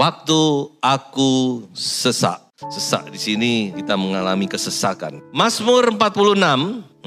waktu aku sesak. Sesak di sini kita mengalami kesesakan. Mazmur 46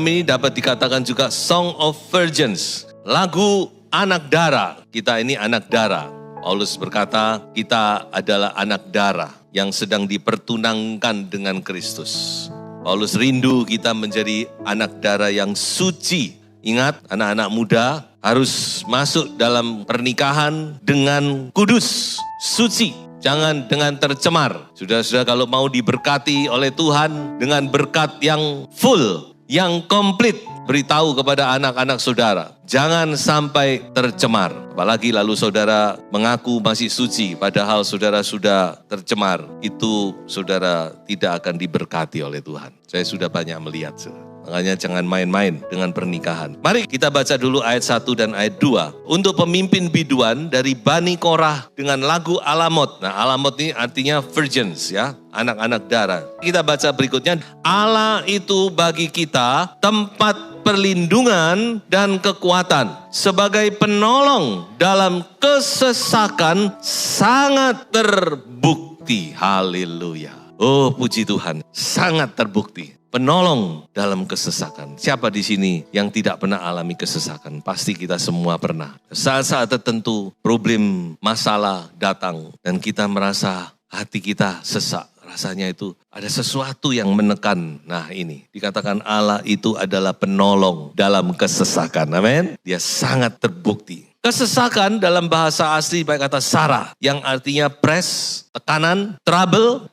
ini dapat dikatakan juga Song of Virgins. Lagu anak darah. Kita ini anak darah. Paulus berkata, kita adalah anak darah yang sedang dipertunangkan dengan Kristus. Paulus rindu kita menjadi anak darah yang suci. Ingat, anak-anak muda harus masuk dalam pernikahan dengan kudus, suci. Jangan dengan tercemar. Saudara-saudara, kalau mau diberkati oleh Tuhan dengan berkat yang full, yang komplit, beritahu kepada anak-anak saudara. Jangan sampai tercemar. Apalagi lalu saudara mengaku masih suci, padahal saudara sudah tercemar. Itu saudara tidak akan diberkati oleh Tuhan. Saya sudah banyak melihat, saudara. Makanya jangan main-main dengan pernikahan. Mari kita baca dulu ayat 1 dan ayat 2. Untuk pemimpin biduan dari Bani Korah dengan lagu Alamot. Nah, Alamot ini artinya virgins ya, anak-anak darah. Kita baca berikutnya. Allah itu bagi kita tempat perlindungan dan kekuatan. Sebagai penolong dalam kesesakan sangat terbukti. Haleluya. Oh, puji Tuhan. Sangat terbukti. Penolong dalam kesesakan. Siapa di sini yang tidak pernah alami kesesakan? Pasti kita semua pernah. Saat-saat tertentu problem, masalah datang dan kita merasa hati kita sesak. Rasanya itu ada sesuatu yang menekan. Nah ini dikatakan Allah itu adalah penolong dalam kesesakan. Amin. Dia sangat terbukti. Kesesakan dalam bahasa asli baik kata Sarah yang artinya press, tekanan, trouble,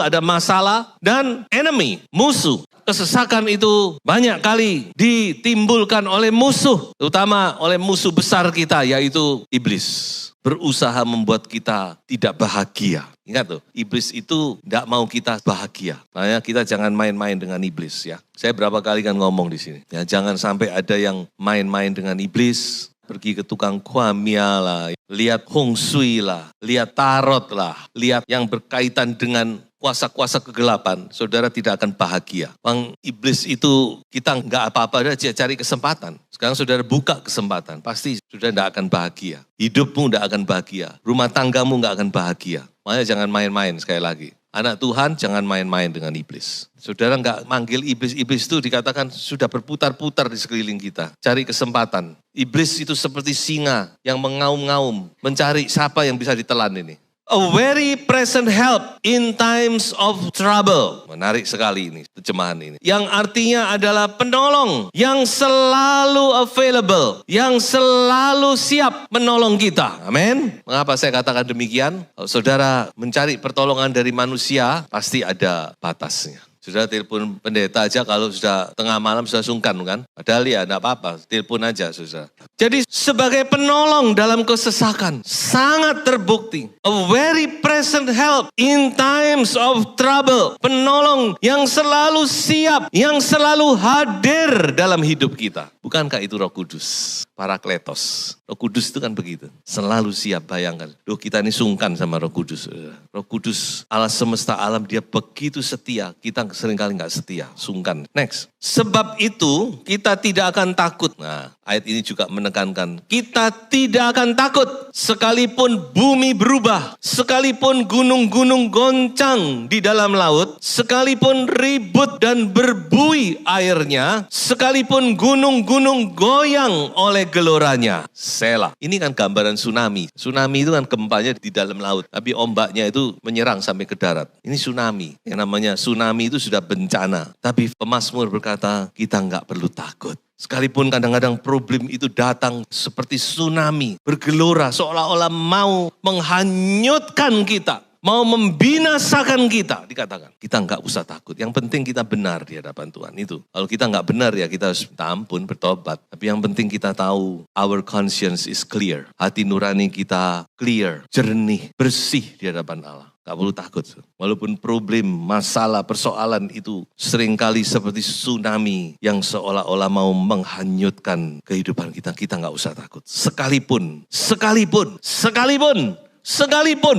ada masalah dan enemy, musuh. Kesesakan itu banyak kali ditimbulkan oleh musuh, terutama oleh musuh besar kita yaitu iblis. Berusaha membuat kita tidak bahagia. Ingat tuh, iblis itu tidak mau kita bahagia. Makanya kita jangan main-main dengan iblis ya. Saya berapa kali kan ngomong di sini. Ya, jangan sampai ada yang main-main dengan iblis. Pergi ke tukang kuamia lah, lihat hong shui lah, lihat tarot lah, lihat yang berkaitan dengan kuasa-kuasa kegelapan, saudara tidak akan bahagia. Bang, iblis itu kita nggak apa-apa aja cari kesempatan. Sekarang saudara buka kesempatan, pasti saudara tidak akan bahagia. Hidupmu tidak akan bahagia, rumah tanggamu nggak akan bahagia. Makanya jangan main-main sekali lagi. Anak Tuhan jangan main-main dengan iblis. Saudara nggak manggil iblis itu dikatakan sudah berputar-putar di sekeliling kita. Cari kesempatan. Iblis itu seperti singa yang mengaum-ngaum, mencari siapa yang bisa ditelan ini. A very present help in times of trouble. Menarik sekali ini, terjemahan ini. Yang artinya adalah penolong yang selalu available, yang selalu siap menolong kita. Amin. Mengapa saya katakan demikian? Kalau saudara mencari pertolongan dari manusia, pasti ada batasnya. Saudara telepon pendeta aja kalau sudah tengah malam sudah sungkan kan? Padahal ya enggak apa-apa, telepon aja saudara. Jadi sebagai penolong dalam kesesakan, sangat terbukti. A very present help in times of trouble. Penolong yang selalu siap, yang selalu hadir dalam hidup kita. Bukankah itu Roh Kudus? Parakletos. Roh Kudus itu kan begitu. Selalu siap, bayangkan. Loh, kita ini sungkan sama Roh Kudus. Roh Kudus, Allah semesta alam, dia begitu setia. Kita seringkali nggak setia, sungkan. Next. Sebab itu kita tidak akan takut. Nah, ayat ini juga menekankan. Kita tidak akan takut sekalipun bumi berubah. Sekalipun gunung-gunung goncang di dalam laut. Sekalipun ribut dan berbuih airnya. Sekalipun gunung-gunung goyang oleh geloranya. Selah. Ini kan gambaran tsunami. Tsunami itu kan gempanya di dalam laut. Tapi ombaknya itu menyerang sampai ke darat. Ini tsunami. Yang namanya tsunami itu sudah bencana. Tapi pemazmur berkata, kita nggak perlu takut. Sekalipun kadang-kadang problem itu datang seperti tsunami. Bergelora seolah-olah mau menghanyutkan kita. Mau membinasakan kita, dikatakan. Kita nggak usah takut. Yang penting kita benar di hadapan Tuhan itu. Kalau kita nggak benar ya kita harus minta ampun, bertobat. Tapi yang penting kita tahu our conscience is clear. Hati nurani kita clear, jernih, bersih di hadapan Allah. Gak perlu takut. Walaupun problem, masalah, persoalan itu seringkali seperti tsunami yang seolah-olah mau menghanyutkan kehidupan kita. Kita gak usah takut. Sekalipun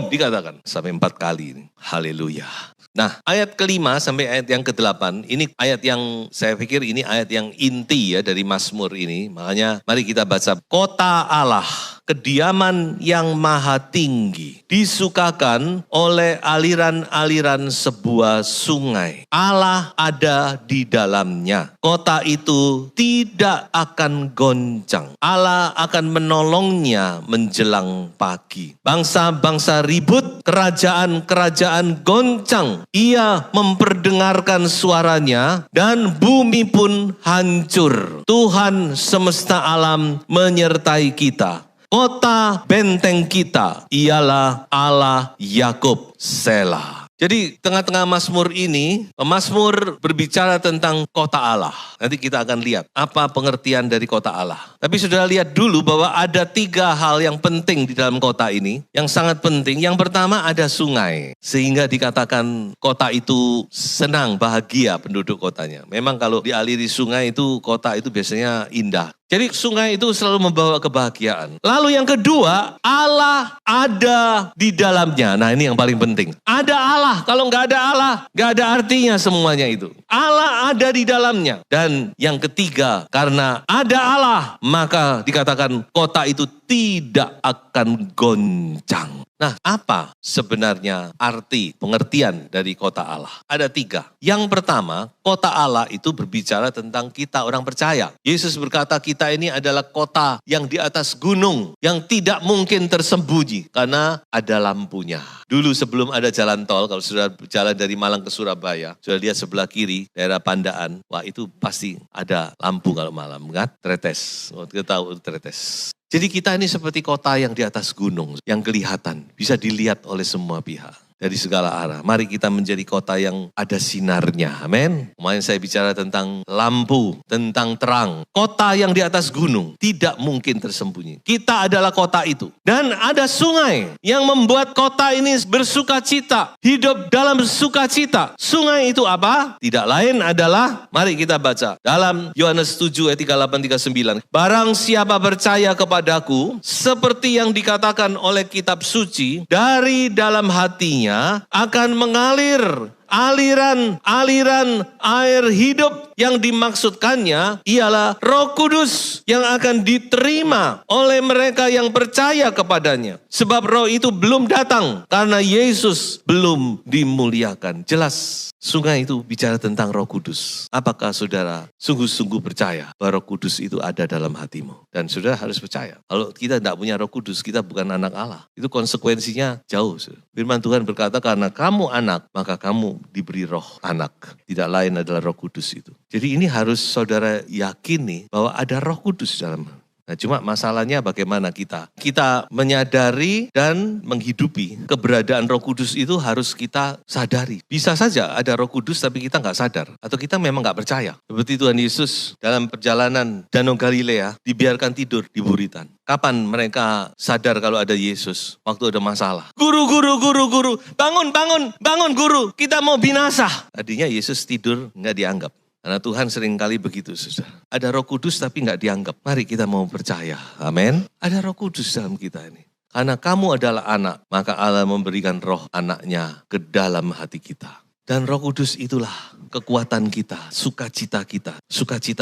dikatakan. Sampai 4 kali ini. Haleluya. Nah, ayat kelima sampai ayat yang ke-8, ini ayat yang saya pikir ini ayat yang inti ya dari Mazmur ini. Makanya mari kita baca. Kota Allah, kediaman yang maha tinggi, disukakan oleh aliran-aliran sebuah sungai. Allah ada di dalamnya. Kota itu tidak akan goncang. Allah akan menolongnya menjelang pagi. Bangsa-bangsa ribut, kerajaan-kerajaan goncang. Ia memperdengarkan suaranya dan bumi pun hancur. Tuhan semesta alam menyertai kita. Kota benteng kita ialah Allah Yakub. Selah. Jadi tengah-tengah Mazmur ini, Mazmur berbicara tentang kota Allah. Nanti kita akan lihat apa pengertian dari kota Allah. Tapi sudah lihat dulu bahwa ada 3 hal yang penting di dalam kota ini. Yang sangat penting, yang pertama ada sungai. Sehingga dikatakan kota itu senang, bahagia penduduk kotanya. Memang kalau dialiri sungai itu, kota itu biasanya indah. Jadi sungai itu selalu membawa kebahagiaan. Lalu yang kedua, Allah ada di dalamnya. Nah ini yang paling penting. Ada Allah, kalau nggak ada Allah, nggak ada artinya semuanya itu. Allah ada di dalamnya. Dan yang ketiga, karena ada Allah, maka dikatakan kota itu tidak akan goncang. Nah, apa sebenarnya arti pengertian dari kota Allah? Ada 3. Yang pertama, kota Allah itu berbicara tentang kita orang percaya. Yesus berkata kita ini adalah kota yang di atas gunung, yang tidak mungkin tersembunyi karena ada lampunya. Dulu sebelum ada jalan tol, kalau sudah jalan dari Malang ke Surabaya, sudah lihat sebelah kiri, daerah Pandaan, wah itu pasti ada lampu kalau malam, kan? Tretes, kita tahu tretes. Jadi kita ini seperti kota yang di atas gunung, yang kelihatan, bisa dilihat oleh semua pihak. Dari segala arah. Mari kita menjadi kota yang ada sinarnya. Amin. Kemarin saya bicara tentang lampu, tentang terang. Kota yang di atas gunung tidak mungkin tersembunyi. Kita adalah kota itu. Dan ada sungai yang membuat kota ini bersukacita. Hidup dalam sukacita. Sungai itu apa? Tidak lain adalah, mari kita baca. Dalam Yohanes 7 ayat 38-39. Barang siapa percaya kepadaku, seperti yang dikatakan oleh kitab suci, dari dalam hatinya akan mengalir aliran air hidup. Yang dimaksudkannya ialah Roh Kudus yang akan diterima oleh mereka yang percaya kepadanya. Sebab Roh itu belum datang karena Yesus belum dimuliakan. Jelas sungai itu bicara tentang Roh Kudus. Apakah saudara sungguh-sungguh percaya bahwa Roh Kudus itu ada dalam hatimu? Dan saudara harus percaya. Kalau kita tidak punya Roh Kudus, kita bukan anak Allah. Itu konsekuensinya jauh. Firman Tuhan berkata, karena kamu anak, maka kamu diberi roh anak. Tidak lain adalah Roh Kudus itu. Jadi ini harus saudara yakini bahwa ada Roh Kudus dalam. Nah, cuma masalahnya bagaimana kita menyadari dan menghidupi keberadaan Roh Kudus itu harus kita sadari. Bisa saja ada Roh Kudus tapi kita nggak sadar. Atau kita memang nggak percaya. Seperti Tuhan Yesus dalam perjalanan Danau Galilea dibiarkan tidur di buritan. Kapan mereka sadar kalau ada Yesus? Waktu ada masalah. Guru, bangun guru, kita mau binasa. Tadinya Yesus tidur nggak dianggap. Karena Tuhan seringkali begitu, saudara. Ada Roh Kudus tapi nggak dianggap. Mari kita mau percaya. Amin. Ada Roh Kudus dalam kita ini. Karena kamu adalah anak, maka Allah memberikan roh anaknya ke dalam hati kita. Dan Roh Kudus itulah kekuatan kita, sukacita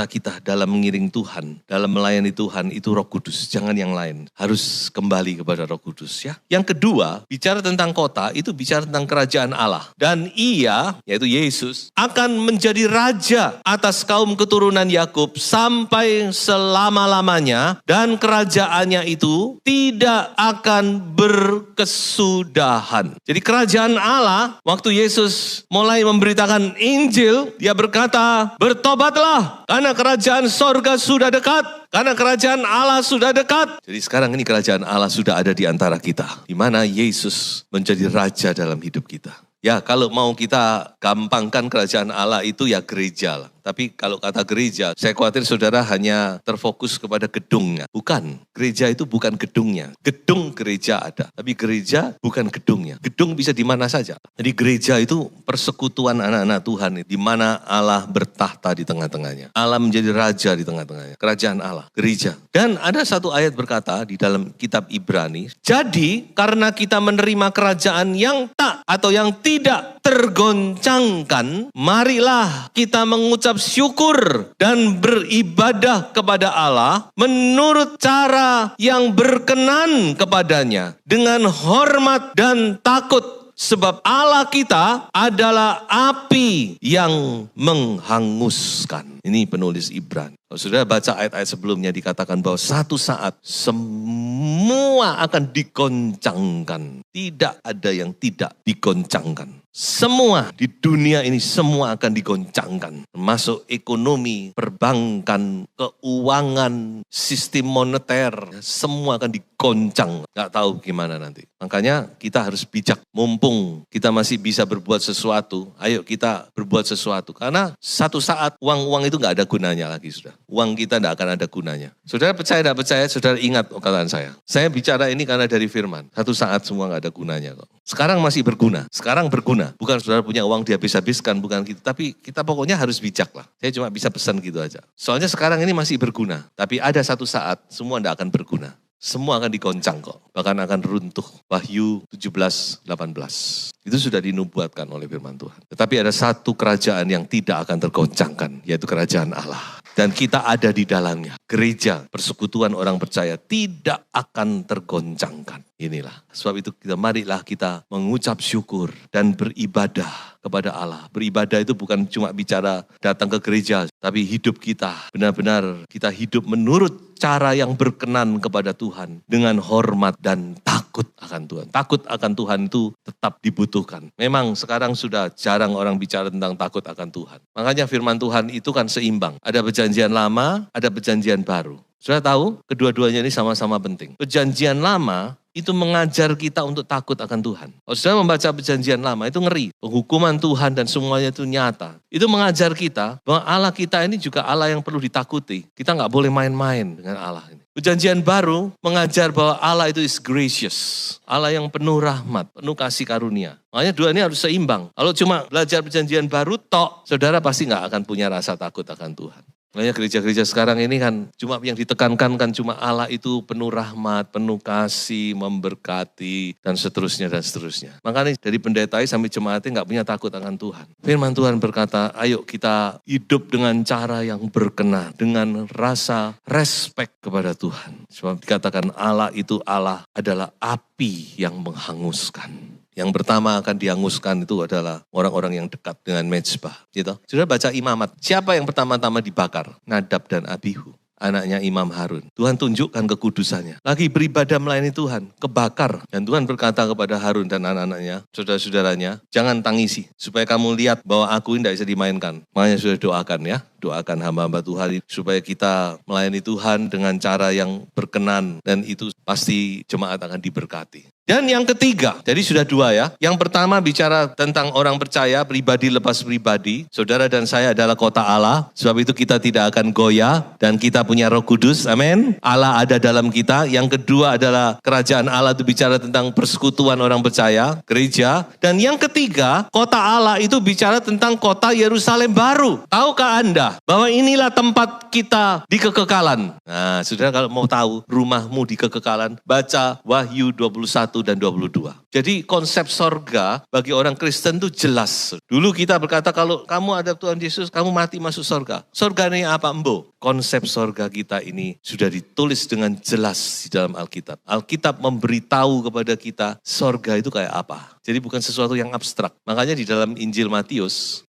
kita dalam mengiring Tuhan, dalam melayani Tuhan, itu Roh Kudus, jangan yang lain. Harus kembali kepada Roh Kudus ya. Yang kedua, bicara tentang kota, itu bicara tentang kerajaan Allah. Dan ia, yaitu Yesus, akan menjadi raja atas kaum keturunan Yakub sampai selama-lamanya, dan kerajaannya itu tidak akan berkesudahan. Jadi kerajaan Allah, waktu Yesus mulai memberitakan Injil, dia berkata, bertobatlah karena kerajaan sorga sudah dekat, karena kerajaan Allah sudah dekat. Jadi sekarang ini kerajaan Allah sudah ada di antara kita, di mana Yesus menjadi raja dalam hidup kita. Ya kalau mau kita gampangkan kerajaan Allah itu ya gereja lah. Tapi kalau kata gereja, saya khawatir saudara hanya terfokus kepada gedungnya. Bukan, gereja itu bukan gedungnya. Gedung gereja ada, tapi gereja bukan gedungnya. Gedung bisa di mana saja. Jadi gereja itu persekutuan anak-anak Tuhan, di mana Allah bertahta di tengah-tengahnya. Allah menjadi raja di tengah-tengahnya. Kerajaan Allah, gereja. Dan ada satu ayat berkata di dalam kitab Ibrani, jadi karena kita menerima kerajaan yang tak atau yang tidak tergoncangkan, marilah kita mengucap syukur dan beribadah kepada Allah menurut cara yang berkenan kepadanya dengan hormat dan takut. Sebab Allah kita adalah api yang menghanguskan. Ini penulis Ibrani. Kalau sudah baca ayat-ayat sebelumnya dikatakan bahwa satu saat semua akan digoncangkan. Tidak ada yang tidak digoncangkan. Semua di dunia ini semua akan digoncangkan. Termasuk ekonomi, perbankan, keuangan, sistem moneter. Semua akan digoncang. Gak tahu gimana nanti. Makanya kita harus bijak. Mumpung kita masih bisa berbuat sesuatu. Ayo kita berbuat sesuatu. Karena satu saat uang-uang itu gak ada gunanya lagi sudah. Uang kita tidak akan ada gunanya. Saudara percaya tidak percaya, saudara ingat perkataan saya. Saya bicara ini karena dari firman. Satu saat semua gak ada gunanya kok. Sekarang masih berguna. Sekarang berguna. Bukan saudara punya uang dihabis-habiskan, bukan gitu. Tapi kita pokoknya harus bijak lah. Saya cuma bisa pesan gitu aja. Soalnya sekarang ini masih berguna. Tapi ada satu saat semua tidak akan berguna. Semua akan digoncang kok. Bahkan akan runtuh. Wahyu 17:18. Itu sudah dinubuatkan oleh firman Tuhan. Tetapi ada satu kerajaan yang tidak akan tergoncangkan. Yaitu kerajaan Allah. Dan kita ada di dalamnya. Gereja, persekutuan orang percaya tidak akan tergoncangkan. Inilah. Sebab itu marilah kita mengucap syukur dan beribadah kepada Allah. Beribadah itu bukan cuma bicara datang ke gereja. Tapi hidup kita benar-benar kita hidup menurut cara yang berkenan kepada Tuhan. Dengan hormat dan takut akan Tuhan. Takut akan Tuhan itu tetap dibutuhkan. Memang sekarang sudah jarang orang bicara tentang takut akan Tuhan. Makanya firman Tuhan itu kan seimbang. Ada perjanjian lama, ada perjanjian baru. Sudah tahu, kedua-duanya ini sama-sama penting. Perjanjian lama itu mengajar kita untuk takut akan Tuhan. Kalau sudah membaca perjanjian lama itu ngeri. Penghukuman Tuhan dan semuanya itu nyata. Itu mengajar kita bahwa Allah kita ini juga Allah yang perlu ditakuti. Kita nggak boleh main-main dengan Allah ini. Perjanjian baru mengajar bahwa Allah itu is gracious. Allah yang penuh rahmat, penuh kasih karunia. Makanya dua ini harus seimbang. Kalau cuma belajar perjanjian baru tok, saudara pasti nggak akan punya rasa takut akan Tuhan. Makanya gereja-gereja sekarang ini kan cuma yang ditekankan kan cuma Allah itu penuh rahmat, penuh kasih, memberkati, dan seterusnya dan seterusnya. Makanya dari pendetai sampai jemaatnya nggak punya takut akan Tuhan. Firman Tuhan berkata, ayo kita hidup dengan cara yang berkenan, dengan rasa respect kepada Tuhan. Sebab dikatakan Allah itu Allah adalah api yang menghanguskan. Yang pertama akan dihanguskan itu adalah orang-orang yang dekat dengan mezbah. Gitu. Sudah baca imamat. Siapa yang pertama-tama dibakar? Nadab dan Abihu. Anaknya Imam Harun. Tuhan tunjukkan kekudusannya. Lagi beribadah melayani Tuhan. Kebakar. Dan Tuhan berkata kepada Harun dan anak-anaknya, saudara-saudaranya, jangan tangisi. Supaya kamu lihat bahwa aku ini tidak bisa dimainkan. Makanya sudah doakan ya. Doakan hamba-hamba Tuhan supaya kita melayani Tuhan dengan cara yang berkenan. Dan itu pasti jemaat akan diberkati. Dan yang ketiga, jadi sudah dua ya. Yang pertama bicara tentang orang percaya, pribadi lepas pribadi. Saudara dan saya adalah kota Allah. Sebab itu kita tidak akan goyah. Dan kita punya Roh Kudus, amin. Allah ada dalam kita. Yang kedua adalah kerajaan Allah itu bicara tentang persekutuan orang percaya, gereja. Dan yang ketiga, kota Allah itu bicara tentang kota Yerusalem baru. Tahukah Anda bahwa inilah tempat kita di kekekalan? Nah, saudara kalau mau tahu rumahmu di kekekalan, baca Wahyu 21 dan 22. Jadi konsep sorga bagi orang Kristen itu jelas. Dulu kita berkata kalau kamu ada Tuhan Yesus, kamu mati masuk sorga. Sorga ini apa embo? Konsep sorga kita ini sudah ditulis dengan jelas di dalam Alkitab. Alkitab memberitahu kepada kita sorga itu kayak apa. Jadi bukan sesuatu yang abstrak. Makanya di dalam Injil Matius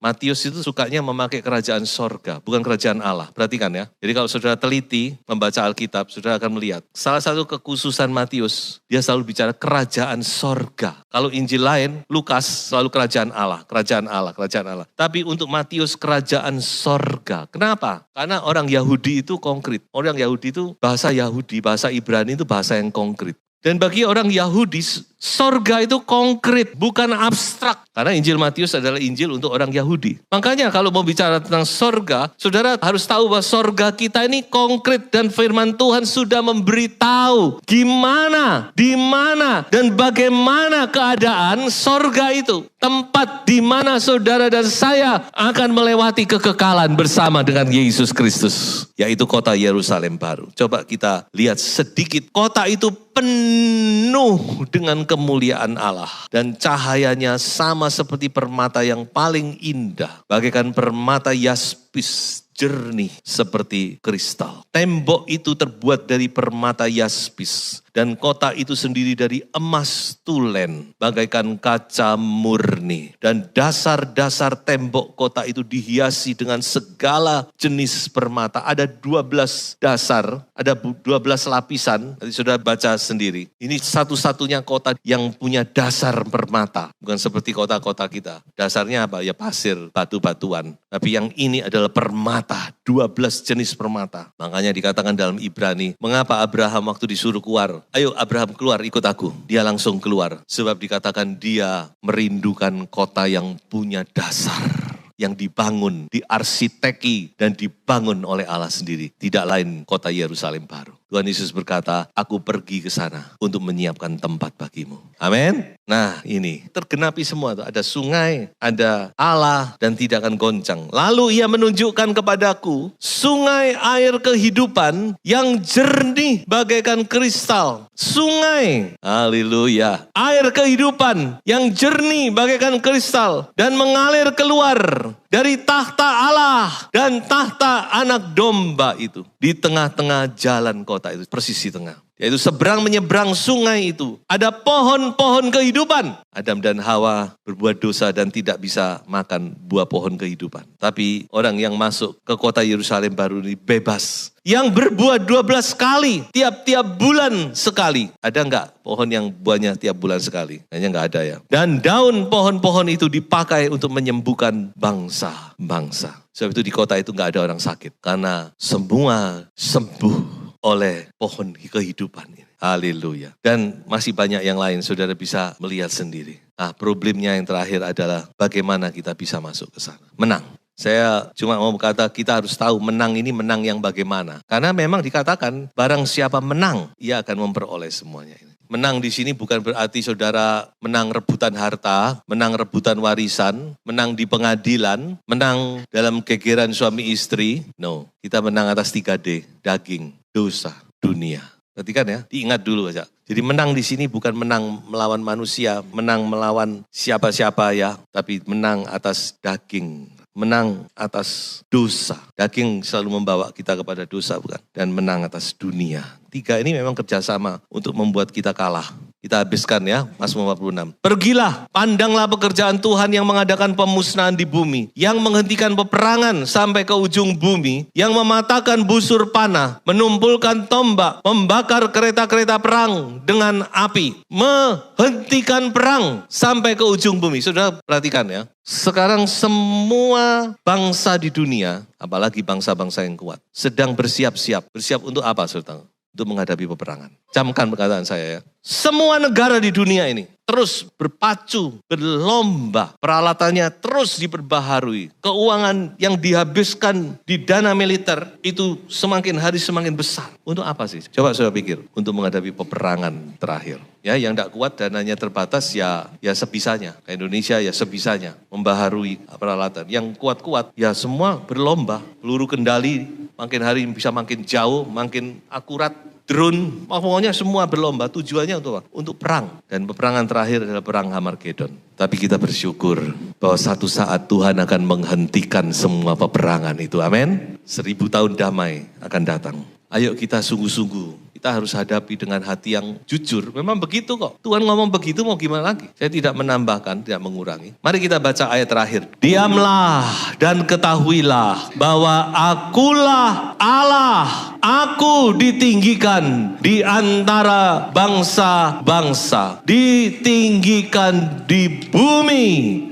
itu sukanya memakai kerajaan sorga, bukan kerajaan Allah. Perhatikan ya. Jadi kalau saudara teliti membaca Alkitab, saudara akan melihat. Salah satu kekhususan Matius, dia selalu bicara kerajaan sorga. Kalau Injil lain, Lukas selalu kerajaan Allah, kerajaan Allah, kerajaan Allah. Tapi untuk Matius kerajaan sorga. Kenapa? Karena orang Yahudi itu konkret. Orang Yahudi itu bahasa Yahudi, bahasa Ibrani itu bahasa yang konkret. Dan bagi orang Yahudi, sorga itu konkret, bukan abstrak. Karena Injil Matius adalah Injil untuk orang Yahudi. Makanya kalau mau bicara tentang sorga, saudara harus tahu bahwa sorga kita ini konkret. Dan firman Tuhan sudah memberitahu gimana, di mana, dan bagaimana keadaan sorga itu. tempat di mana saudara dan saya akan melewati kekekalan bersama dengan Yesus Kristus, yaitu kota Yerusalem baru. Coba kita lihat sedikit. Kota itu penuh dengan kemuliaan Allah dan cahayanya sama seperti permata yang paling indah, bagaikan permata yaspis, jernih seperti kristal. Tembok itu terbuat dari permata yaspis dan kota itu sendiri dari emas tulen, bagaikan kaca murni. Dan dasar-dasar tembok kota itu dihiasi dengan segala jenis permata. Ada 12 dasar, ada 12 lapisan. Nanti sudah baca sendiri. Ini satu-satunya kota yang punya dasar permata. Bukan seperti kota-kota kita. Dasarnya apa? Ya pasir, batu-batuan. Tapi yang ini adalah permata. 12 jenis permata. Makanya dikatakan dalam Ibrani, mengapa Abraham waktu disuruh keluar? Ayo Abraham keluar, ikut aku. Dia langsung keluar. Sebab dikatakan dia merindukan kota yang punya dasar. Yang dibangun, diarsiteki dan dibangun oleh Allah sendiri. Tidak lain kota Yerusalem baru. Tuhan Yesus berkata, aku pergi ke sana untuk menyiapkan tempat bagimu. Amin. Nah ini, tergenapi semua. Ada sungai, ada Allah dan tidak akan goncang. Lalu ia menunjukkan kepadaku sungai air kehidupan yang jernih bagaikan kristal. Sungai, haleluya. Air kehidupan yang jernih bagaikan kristal dan mengalir keluar dari tahta Allah dan tahta anak domba itu. Di tengah-tengah jalan kota itu, persis di tengah. Yaitu seberang menyeberang sungai itu. Ada pohon-pohon kehidupan. Adam dan Hawa berbuat dosa dan tidak bisa makan buah pohon kehidupan. Tapi orang yang masuk ke kota Yerusalem baru ini bebas. Yang berbuah 12 kali, tiap-tiap bulan sekali. Ada enggak pohon yang buahnya tiap bulan sekali? Kayaknya enggak ada ya. Dan daun pohon-pohon itu dipakai untuk menyembuhkan bangsa-bangsa. Sebab itu di kota itu enggak ada orang sakit. Karena semua sembuh oleh pohon kehidupan ini. Haleluya. Dan masih banyak yang lain, saudara bisa melihat sendiri. Nah, problemnya yang terakhir adalah bagaimana kita bisa masuk ke sana. Menang. Saya cuma mau berkata kita harus tahu menang ini menang yang bagaimana. Karena memang dikatakan barang siapa menang, ia akan memperoleh semuanya ini. Menang di sini bukan berarti saudara menang rebutan harta, menang rebutan warisan, menang di pengadilan, menang dalam gegeran suami istri. No, kita menang atas 3D, daging, dosa, dunia. Perhatikan ya, diingat dulu aja. Jadi menang di sini bukan menang melawan manusia, menang melawan siapa-siapa ya, tapi menang atas daging, menang atas dosa. Daging selalu membawa kita kepada dosa bukan? Dan menang atas dunia. 3 ini memang kerjasama untuk membuat kita kalah. Kita habiskan ya, Mazmur 46. Pergilah, pandanglah pekerjaan Tuhan yang mengadakan pemusnahan di bumi, yang menghentikan peperangan sampai ke ujung bumi, yang mematahkan busur panah, menumpulkan tombak, membakar kereta-kereta perang dengan api, menghentikan perang sampai ke ujung bumi. Saudara perhatikan ya, sekarang semua bangsa di dunia, apalagi bangsa-bangsa yang kuat, sedang bersiap-siap. Bersiap untuk apa, saudara? Untuk menghadapi peperangan. Camkan perkataan saya ya. Semua negara di dunia ini terus berpacu, berlomba. Peralatannya terus diperbaharui. Keuangan yang dihabiskan di dana militer itu semakin hari semakin besar. Untuk apa sih? Coba saya pikir. Untuk menghadapi peperangan terakhir. Ya, yang tidak kuat dananya terbatas ya sebisanya. Ke Indonesia ya sebisanya. Membaharui peralatan. Yang kuat-kuat ya semua berlomba. Peluru kendali makin hari bisa makin jauh, makin akurat. Drone, pokoknya semua berlomba. Tujuannya untuk apa? Untuk perang. Dan peperangan terakhir adalah perang Harmagedon. Tapi kita bersyukur bahwa satu saat Tuhan akan menghentikan semua peperangan itu. Amin. 1000 tahun damai akan datang. Ayo kita sungguh-sungguh. Kita harus hadapi dengan hati yang jujur. Memang begitu kok. Tuhan ngomong begitu mau gimana lagi? Saya tidak menambahkan, tidak mengurangi. Mari kita baca ayat terakhir. Diamlah dan ketahuilah bahwa akulah Allah. Aku ditinggikan di antara bangsa-bangsa. Ditinggikan di bumi.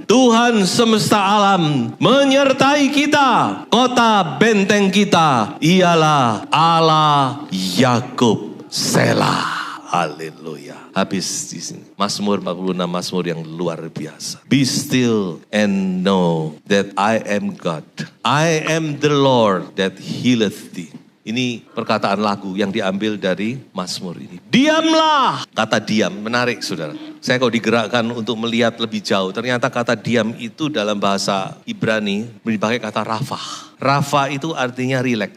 Tuhan semesta alam menyertai kita. Kota benteng kita ialah Allah Yakub. Selah. Haleluya. Habis di sini. Mazmur 46, Mazmur yang luar biasa. Be still and know that I am God. I am the Lord that healeth thee. Ini perkataan lagu yang diambil dari Mazmur ini. Diamlah. Kata diam, menarik saudara. Saya kok digerakkan untuk melihat lebih jauh. Ternyata kata diam itu dalam bahasa Ibrani dipakai kata rafah. Rafah itu artinya relax,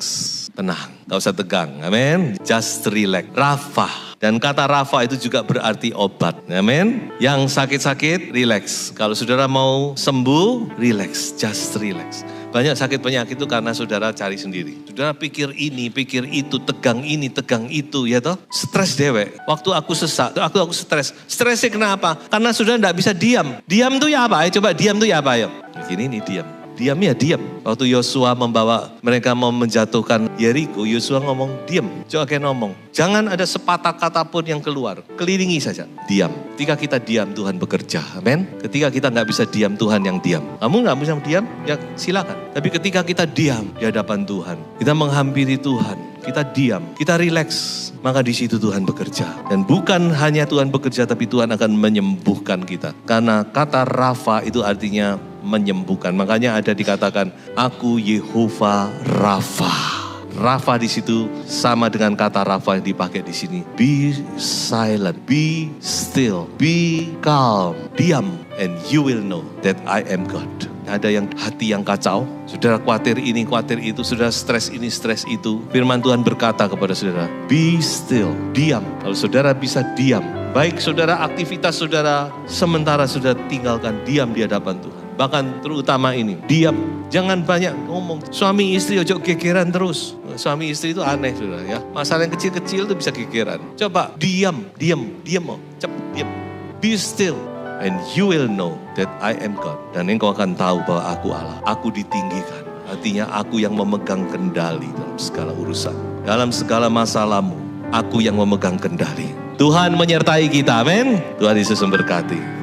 tenang, gak usah tegang. Amin. Just relax. Rafah. Dan kata rafa itu juga berarti obat. Amin. Yang sakit-sakit, relax. Kalau saudara mau sembuh, relax. Just relax. Banyak sakit penyakit itu karena saudara cari sendiri. Saudara pikir ini, pikir itu, tegang ini, tegang itu, ya toh. Stres dewek. Waktu aku sesak, aku stres. Stresnya kenapa? Karena saudara tidak bisa diam. Diam tuh ya apa? Coba diam tuh ya apa? Ayo. Begini nih diam. Diam ya diam. Waktu Yosua membawa mereka mau menjatuhkan Yeriko, Yosua ngomong diam. Coba kayak ngomong. Jangan ada sepatah kata pun yang keluar. Kelilingi saja. Diam. Ketika kita diam, Tuhan bekerja. Amin. Ketika kita nggak bisa diam, Tuhan yang diam. Kamu nggak bisa diam? Ya silakan. Tapi ketika kita diam di hadapan Tuhan, kita menghampiri Tuhan, kita diam, kita rileks, maka di situ Tuhan bekerja. Dan bukan hanya Tuhan bekerja, tapi Tuhan akan menyembuhkan kita. Karena kata Rafa itu artinya menyembuhkan. Makanya ada dikatakan, aku Yehova Rafa. Rafa di situ sama dengan kata Rafa yang dipakai di sini. Be silent, be still, be calm, diam, and you will know that I am God. Ada yang hati yang kacau, saudara khawatir ini, khawatir itu, saudara stres ini, stres itu. Firman Tuhan berkata kepada saudara, be still, diam. Kalau saudara bisa diam, baik saudara aktivitas saudara, sementara saudara tinggalkan diam di hadapan Tuhan. Bahkan terutama ini, diam. Jangan banyak ngomong. Suami istri ojo gegeran terus. Suami istri itu aneh saudara ya. Masalah yang kecil-kecil itu bisa gegeran. Coba diam. Cepat diam. Be still. And you will know that I am God. Dan engkau akan tahu bahwa aku Allah. Aku ditinggikan. Artinya aku yang memegang kendali dalam segala urusan. Dalam segala masalahmu, aku yang memegang kendali. Tuhan menyertai kita, amin. Tuhan Yesus memberkati.